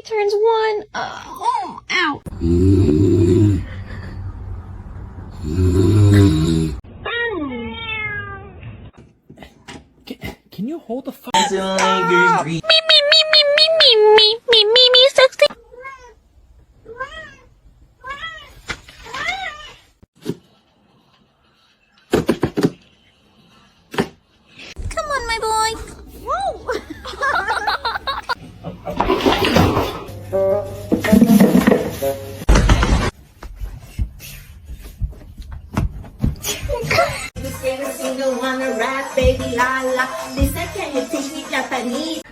turns 1. Ow. Can you hold the phone? Me, sexy. Come on, my boy. Single wanna rap, baby la la. Lisa, can you teach me Japanese?